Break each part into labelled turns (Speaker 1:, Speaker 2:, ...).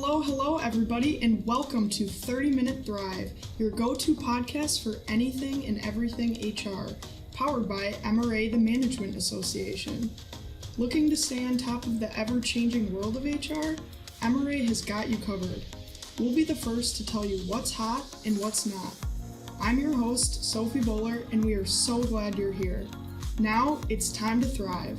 Speaker 1: Hello, everybody, and welcome to 30 Minute Thrive, your go-to podcast for anything and everything HR, powered by MRA, the Management Association. Looking to stay on top of the ever-changing world of HR? MRA has got you covered. We'll be the first to tell you what's hot and what's not. I'm your host, Sophie Bowler, and we are so glad you're here. Now, it's time to thrive.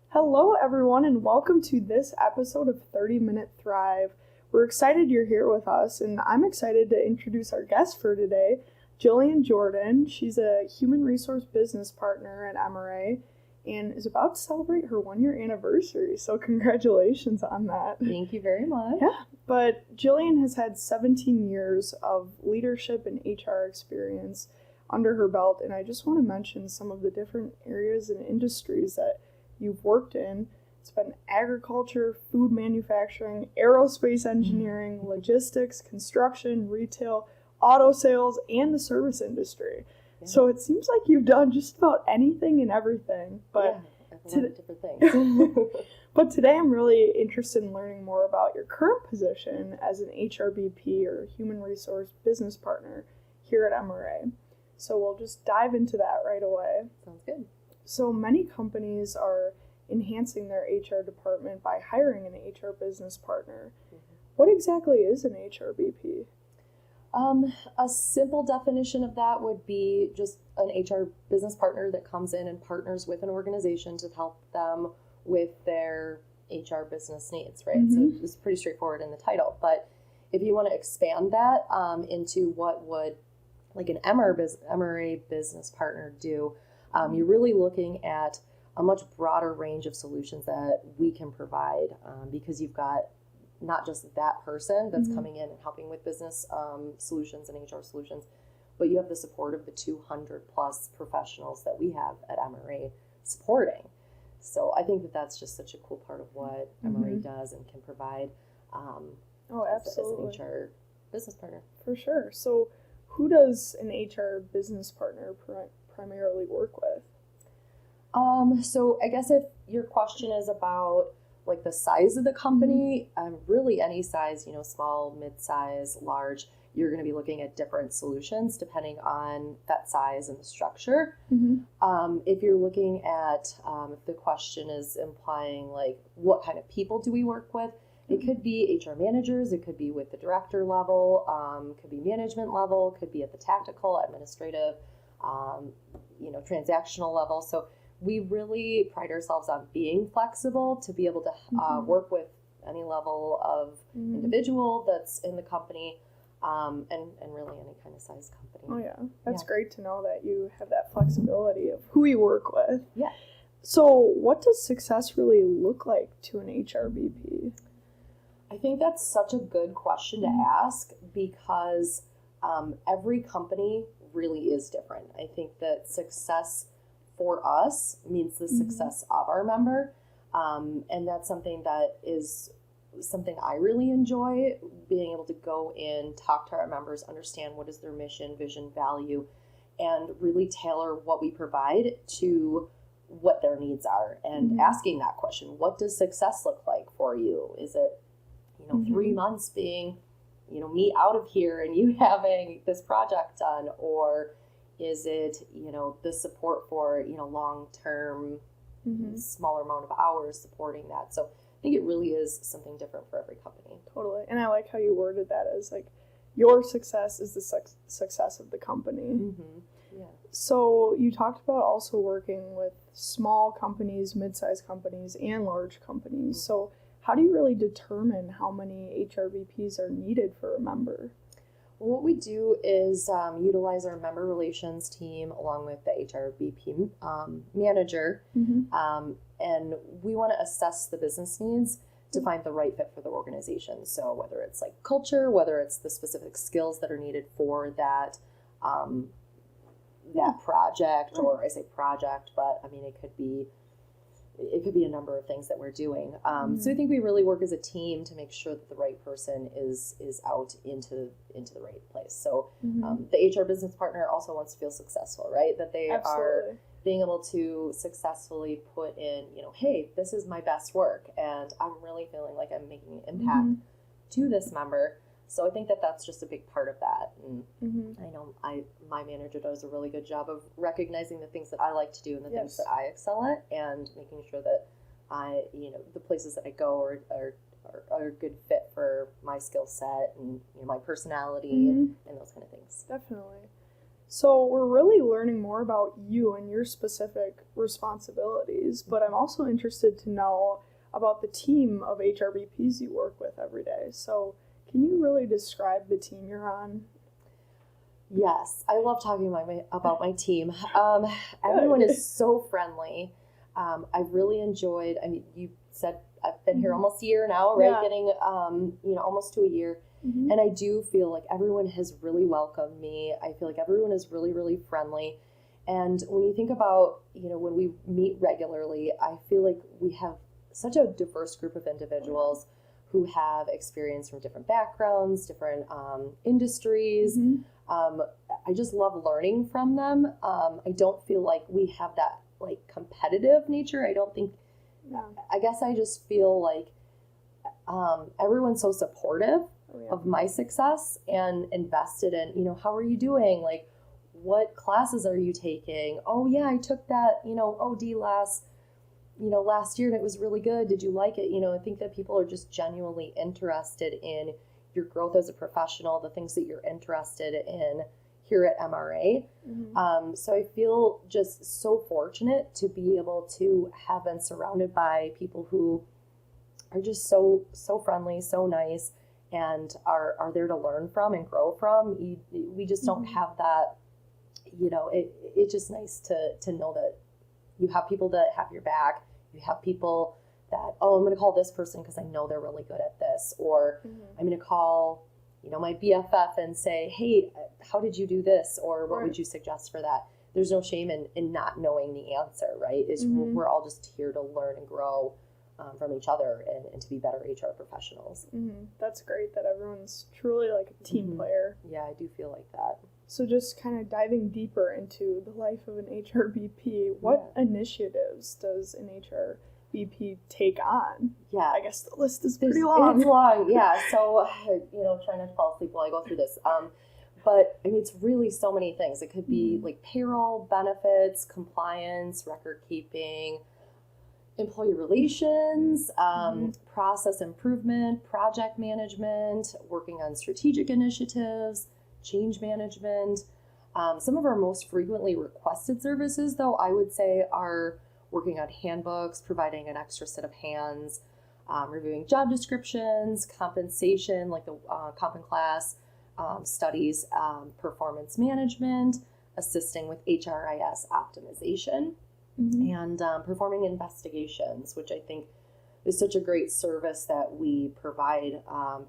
Speaker 1: Hello, everyone, and welcome to this episode of 30 Minute Thrive. We're excited you're here with us, and I'm excited to introduce our guest for today, Jillian Jordan. She's a human resource business partner at MRA and is about to celebrate her 1-year anniversary, so congratulations on that.
Speaker 2: Thank you very much.
Speaker 1: Yeah, but Jillian has had 17 years of leadership and HR experience under her belt, and I just want to mention some of the different areas and industries that you've worked in. It's been agriculture, food manufacturing, aerospace engineering, logistics, construction, retail, auto sales, and the service industry. Yeah. So it seems like you've done just about anything and everything. But
Speaker 2: different things.
Speaker 1: But today I'm really interested in learning more about your current position as an HRBP or Human Resource Business Partner here at MRA. So we'll just dive into that right away.
Speaker 2: Sounds good.
Speaker 1: So many companies are enhancing their HR department by hiring an HR business partner. Mm-hmm. What exactly is an HRBP?
Speaker 2: A simple definition of that would be just an HR business partner that comes in and partners with an organization to help them with their HR business needs, right? Mm-hmm. So it's pretty straightforward in the title. But if you want to expand that into what would like an MRA business partner do, you're really looking at a much broader range of solutions that we can provide because you've got not just that person that's mm-hmm. coming in and helping with business solutions and HR solutions, but you have the support of the 200 plus professionals that we have at MRA supporting. So I think that that's just such a cool part of what mm-hmm. MRA does and can provide as an HR business partner.
Speaker 1: For sure. So who does an HR business partner primarily work with?
Speaker 2: So I guess if your question is about like the size of the company, really any size, small, mid-size, large, you're going to be looking at different solutions depending on that size and the structure. Mm-hmm. If you're looking at, if the question is implying like what kind of people do we work with, it could be HR managers, it could be with the director level, could be management level, could be at the tactical, administrative, transactional level. So we really pride ourselves on being flexible to be able to mm-hmm. work with any level of mm-hmm. individual that's in the company and really any kind of size company.
Speaker 1: Oh, yeah. That's great to know that you have that flexibility of who you work with.
Speaker 2: Yeah.
Speaker 1: So what does success really look like to an HRBP?
Speaker 2: I think that's such a good question to ask because every company really is different. I think that success for us means the success mm-hmm. of our member. And that's something that is something I really enjoy, being able to go in, talk to our members, understand what is their mission, vision, value, and really tailor what we provide to what their needs are. And mm-hmm. asking that question, what does success look like for you? Is it, mm-hmm. 3 months being, me out of here and you having this project done, or is it, the support for, long-term, mm-hmm. smaller amount of hours supporting that? So I think it really is something different for every company.
Speaker 1: Totally. And I like how you worded that as like, your success is the success of the company.
Speaker 2: Mm-hmm. Yeah.
Speaker 1: So you talked about also working with small companies, mid-sized companies, and large companies. Mm-hmm. So how do you really determine how many HRBPs are needed for a member?
Speaker 2: Well, what we do is utilize our member relations team along with the HRBP manager, mm-hmm. And we want to assess the business needs to find the right fit for the organization. So whether it's like culture, whether it's the specific skills that are needed for that that project, or I say project, but I mean it could be a number of things that we're doing. Mm-hmm. So I think we really work as a team to make sure that the right person is out into the right place. So mm-hmm. The HR business partner also wants to feel successful, right? That they
Speaker 1: Absolutely.
Speaker 2: are being able to successfully put in, hey, this is my best work, and I'm really feeling like I'm making an impact to this member. So I think that that's just a big part of that. And I know my manager does a really good job of recognizing the things that I like to do and the things that I excel at, and making sure that the places that I go are a good fit for my skill set and my personality and those kind of things.
Speaker 1: Definitely. So we're really learning more about you and your specific responsibilities, but I'm also interested to know about the team of HRBPs you work with every day. So can you really describe the team you're on?
Speaker 2: Yes, I love talking about my team. Everyone is so friendly. I've really enjoyed, you said I've been here almost a year now, right? Getting, almost to a year. And I do feel like everyone has really welcomed me. I feel like everyone is really, really friendly. And when you think about, when we meet regularly, I feel like we have such a diverse group of individuals who have experience from different backgrounds, different industries. I just love learning from them. I don't feel like we have that like competitive nature. I guess I just feel like everyone's so supportive of my success and invested in, how are you doing? Like, what classes are you taking? Oh yeah, I took that, OD last year and it was really good. Did you like it? I think that people are just genuinely interested in your growth as a professional, the things that you're interested in here at MRA. So I feel just so fortunate to be able to have been surrounded by people who are just so friendly, so nice, and are there to learn from and grow from. We just don't have that, it's just nice to know that you have people that have your back. You have people that, I'm going to call this person because I know they're really good at this. Or I'm going to call, my BFF and say, hey, how did you do this? Or what would you suggest for that? There's no shame in not knowing the answer, right? We're all just here to learn and grow from each other and to be better HR professionals.
Speaker 1: That's great that everyone's truly like a team player.
Speaker 2: Yeah, I do feel like that.
Speaker 1: So just kind of diving deeper into the life of an HRBP, what initiatives does an HRBP take on?
Speaker 2: Yeah.
Speaker 1: I guess the list is pretty long.
Speaker 2: It's long, yeah. So, trying not to fall asleep while I go through this. But it's really so many things. It could be like payroll, benefits, compliance, record keeping, employee relations, process improvement, project management, working on strategic initiatives, change management. Some of our most frequently requested services, though, I would say are working on handbooks, providing an extra set of hands, reviewing job descriptions, compensation, like the comp and class, studies, performance management, assisting with HRIS optimization, and performing investigations, which I think is such a great service that we provide,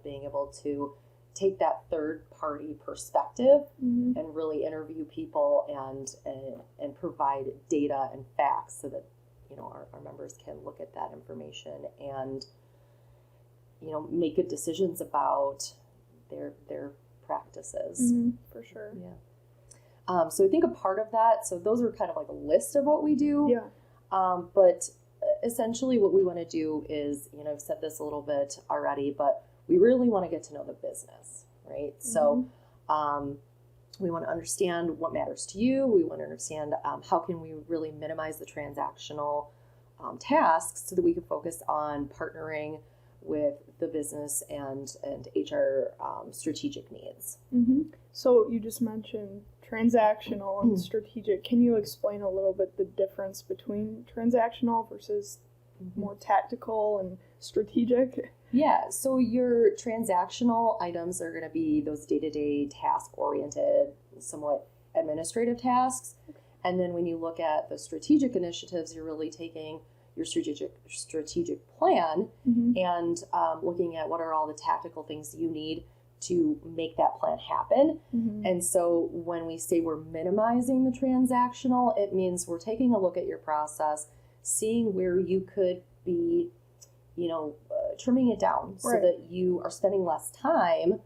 Speaker 2: being able to take that third-party perspective and really interview people and provide data and facts so that our members can look at that information and make good decisions about their practices.
Speaker 1: For sure.
Speaker 2: Yeah. So I think a part of that, so those are kind of like a list of what we do.
Speaker 1: Yeah.
Speaker 2: But essentially what we want to do is, I've said this a little bit already, but we really want to get to know the business, right? So we want to understand what matters to you. We want to understand how can we really minimize the transactional tasks so that we can focus on partnering with the business and HR strategic needs.
Speaker 1: So you just mentioned transactional and strategic. Can you explain a little bit the difference between transactional versus more tactical and strategic?
Speaker 2: Yeah, so your transactional items are going to be those day-to-day task-oriented, somewhat administrative tasks. And then when you look at the strategic initiatives, you're really taking your strategic plan and looking at what are all the tactical things you need to make that plan happen. And so when we say we're minimizing the transactional, it means we're taking a look at your process, seeing where you could be, trimming it down so that you are spending less time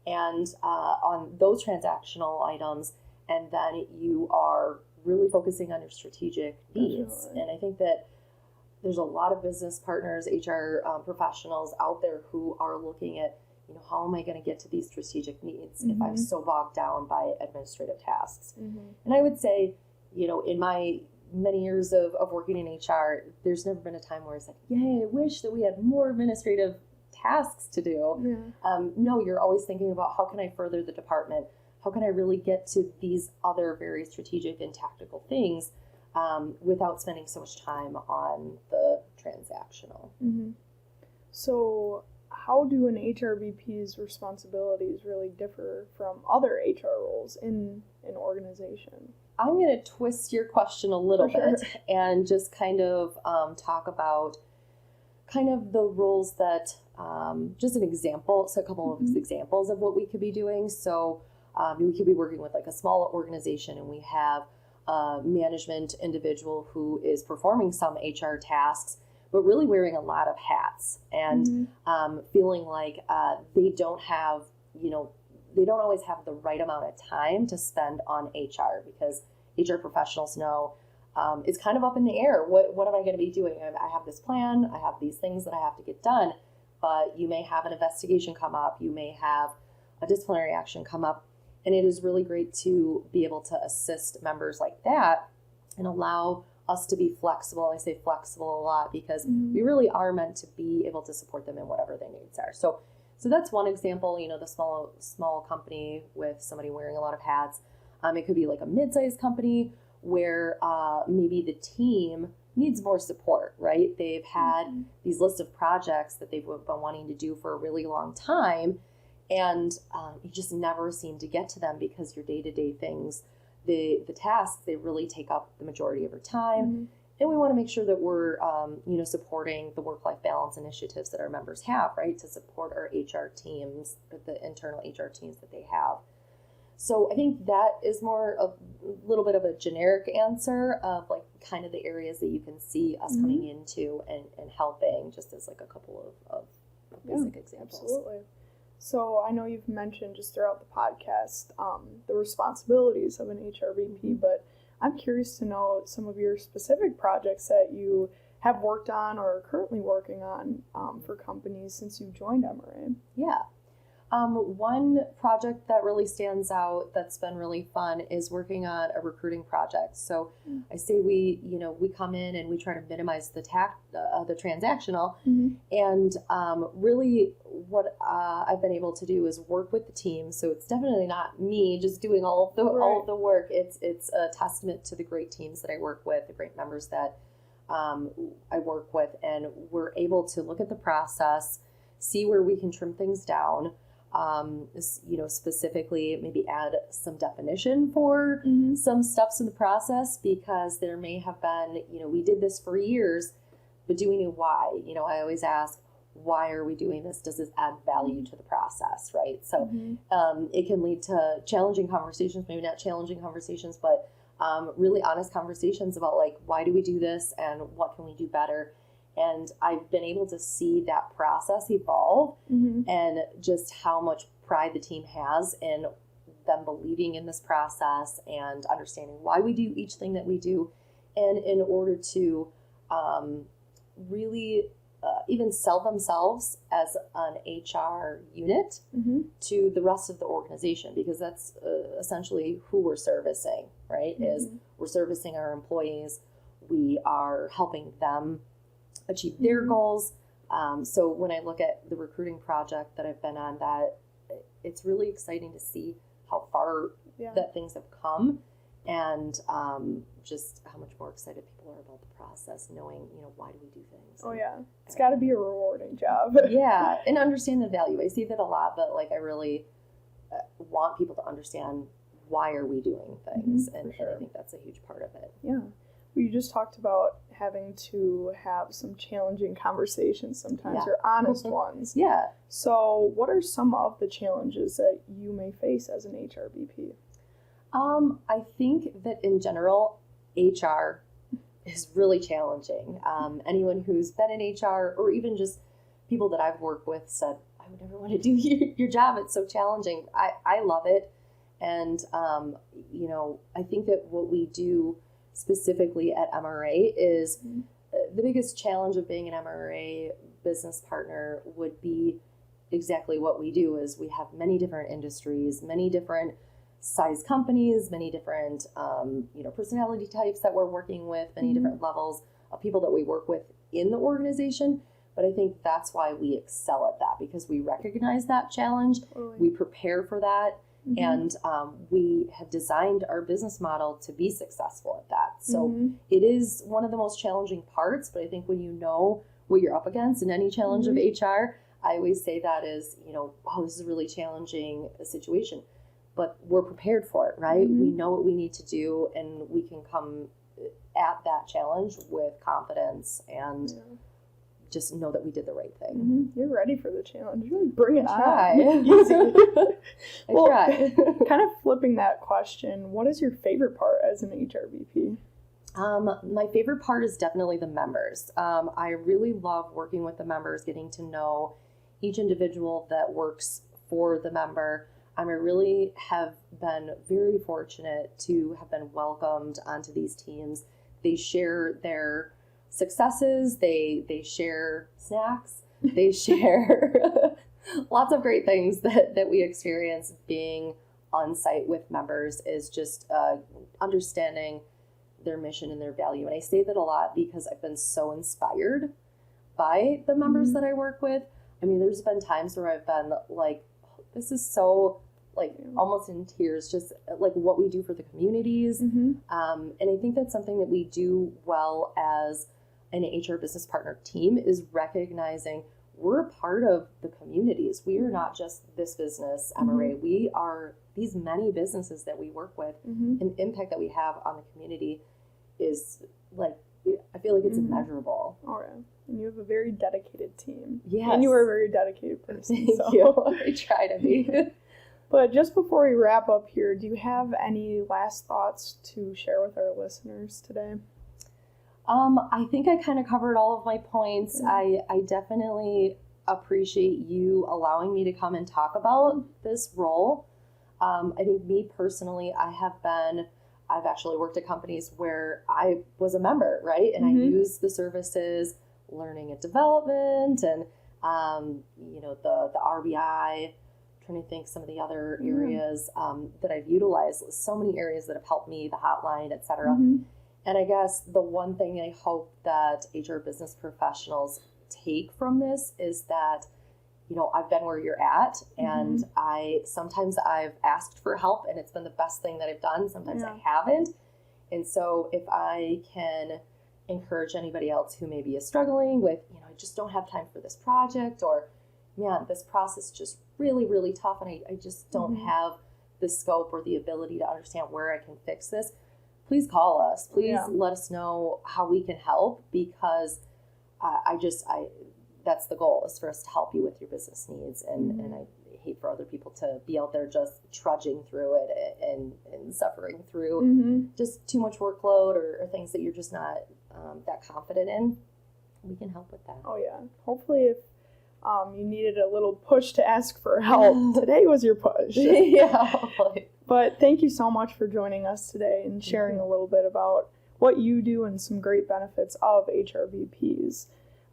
Speaker 2: and on those transactional items, and then you are really focusing on your strategic needs.
Speaker 1: Definitely.
Speaker 2: And I think that there's a lot of business partners, HR professionals out there who are looking at, how am I going to get to these strategic needs if I'm so bogged down by administrative tasks? And I would say, in my many years of working in HR, there's never been a time where it's like, yay, I wish that we had more administrative tasks to do. No, you're always thinking about how can I further the department? How can I really get to these other very strategic and tactical things without spending so much time on the transactional?
Speaker 1: So how do an HRBP's responsibilities really differ from other HR roles in an organization?
Speaker 2: I'm going to twist your question a little bit and just kind of talk about kind of the roles that, just an example, so a couple of examples of what we could be doing. So we could be working with like a small organization and we have a management individual who is performing some HR tasks, but really wearing a lot of hats and feeling like they don't have, they don't always have the right amount of time to spend on HR because HR professionals know it's kind of up in the air. What am I going to be doing? I have this plan. I have these things that I have to get done, but you may have an investigation come up. You may have a disciplinary action come up. And it is really great to be able to assist members like that and allow us to be flexible. I say flexible a lot because we really are meant to be able to support them in whatever their needs are. So that's one example, the small company with somebody wearing a lot of hats. It could be like a mid-sized company where maybe the team needs more support, right? They've had these lists of projects that they've been wanting to do for a really long time. And you just never seem to get to them because your day-to-day things, the tasks, they really take up the majority of your time. And we want to make sure that we're, supporting the work-life balance initiatives that our members have, right, to support our HR teams, the internal HR teams that they have. So I think that is more a little bit of a generic answer of like kind of the areas that you can see us coming into and helping, just as like a couple of basic examples.
Speaker 1: Absolutely. So I know you've mentioned just throughout the podcast the responsibilities of an HRBP, but I'm curious to know some of your specific projects that you have worked on or are currently working on for companies since you joined MRA.
Speaker 2: Yeah. One project that really stands out that's been really fun is working on a recruiting project. So I say we come in and we try to minimize the transactional, and really what I've been able to do is work with the team. So it's definitely not me just doing all of the work. It's a testament to the great teams that I work with, the great members that I work with, and we're able to look at the process, see where we can trim things down. Specifically maybe add some definition for some steps in the process, because there may have been, we did this for years, but do we know why? I always ask, why are we doing this? Does this add value to the process, right? So it can lead to challenging conversations, maybe not challenging conversations, but really honest conversations about like, why do we do this and what can we do better? And I've been able to see that process evolve and just how much pride the team has in them believing in this process and understanding why we do each thing that we do. And in order to really even sell themselves as an HR unit to the rest of the organization, because that's essentially who we're servicing, right? Is we're servicing our employees. We are helping them achieve their goals. So when I look at the recruiting project that I've been on, that it's really exciting to see how far that things have come, and just how much more excited people are about the process, knowing, why do we do things?
Speaker 1: Oh yeah, it's got to be a rewarding job.
Speaker 2: Yeah, and understand the value. I see that a lot, but like I really want people to understand why are we doing things, and I think that's a huge part of it.
Speaker 1: Yeah. Well, you just talked about having to have some challenging conversations sometimes, or honest ones.
Speaker 2: Yeah.
Speaker 1: So what are some of the challenges that you may face as an HRBP?
Speaker 2: I think that in general, HR is really challenging. Anyone who's been in HR, or even just people that I've worked with, said, I would never want to do your job. It's so challenging. I love it. And, I think that what we do specifically at MRA is the biggest challenge of being an MRA business partner would be exactly what we do is we have many different industries, many different size companies, many different, personality types that we're working with, many different levels of people that we work with in the organization. But I think that's why we excel at that, because we recognize that challenge, we prepare for that, and we have designed our business model to be successful at that. So it is one of the most challenging parts, but I think when you know what you're up against in any challenge of HR, I always say that is, this is a really challenging situation, but we're prepared for it, right? We know what we need to do, and we can come at that challenge with confidence and just know that we did the right thing.
Speaker 1: You're ready for the challenge. You really bring it
Speaker 2: on.
Speaker 1: Easy.
Speaker 2: I try.
Speaker 1: Kind of flipping that question, what is your favorite part as an HRBP?
Speaker 2: My favorite part is definitely the members. I really love working with the members, getting to know each individual that works for the member. I really have been very fortunate to have been welcomed onto these teams. They share their successes, they share snacks, they share lots of great things that we experience being on site with members, is just understanding their mission and their value. And I say that a lot because I've been so inspired by the members that I work with. There's been times where I've been like, this is so almost in tears, just like what we do for the communities. And I think that's something that we do well as an HR business partner team, is recognizing we're a part of the communities. We are not just this business, MRA. We are these many businesses that we work with, and the impact that we have on the community is I feel like it's immeasurable.
Speaker 1: All right. And you have a very dedicated team.
Speaker 2: Yes.
Speaker 1: And you are a very dedicated person.
Speaker 2: Thank you. I try to be.
Speaker 1: But just before we wrap up here, do you have any last thoughts to share with our listeners today?
Speaker 2: I think I kind of covered all of my points. I definitely appreciate you allowing me to come and talk about this role. I think me personally, I've actually worked at companies where I was a member, right? And I used the services, learning and development, and, the RBI, trying to think some of the other areas that I've utilized, so many areas that have helped me, the hotline, et cetera. And I guess the one thing I hope that HR business professionals take from this is that, I've been where you're at, and sometimes I've asked for help and it's been the best thing that I've done. Sometimes I haven't. And so if I can encourage anybody else who maybe is struggling with, I just don't have time for this project, or this process is just really, really tough, and I just don't have the scope or the ability to understand where I can fix this, please call us. Please let us know how we can help, because that's the goal, is for us to help you with your business needs. And I hate for other people to be out there just trudging through it and suffering through just too much workload or things that you're just not that confident in. We can help with that.
Speaker 1: Oh, yeah. Hopefully if you needed a little push to ask for help, today was your push. But thank you so much for joining us today and sharing a little bit about what you do and some great benefits of HRBPs.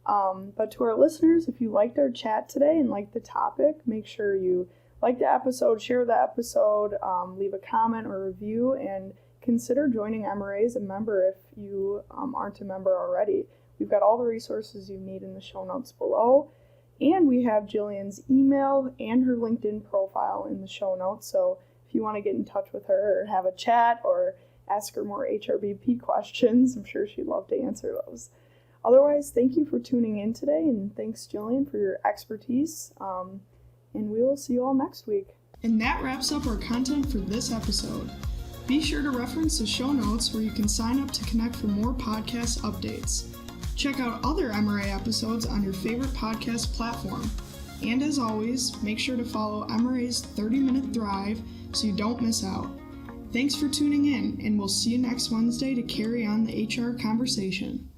Speaker 1: But to our listeners, if you liked our chat today and liked the topic, make sure you like the episode, share the episode, leave a comment or review, and consider joining MRA as a member if you aren't a member already. We've got all the resources you need in the show notes below. And we have Jillian's email and her LinkedIn profile in the show notes. So if you want to get in touch with her or have a chat or ask her more HRBP questions, I'm sure she'd love to answer those. Otherwise, thank you for tuning in today, and thanks, Jillian, for your expertise. And we will see you all next week. And that wraps up our content for this episode. Be sure to reference the show notes where you can sign up to connect for more podcast updates. Check out other MRA episodes on your favorite podcast platform. And as always, make sure to follow MRA's 30-Minute Thrive so you don't miss out. Thanks for tuning in, and we'll see you next Wednesday to carry on the HR conversation.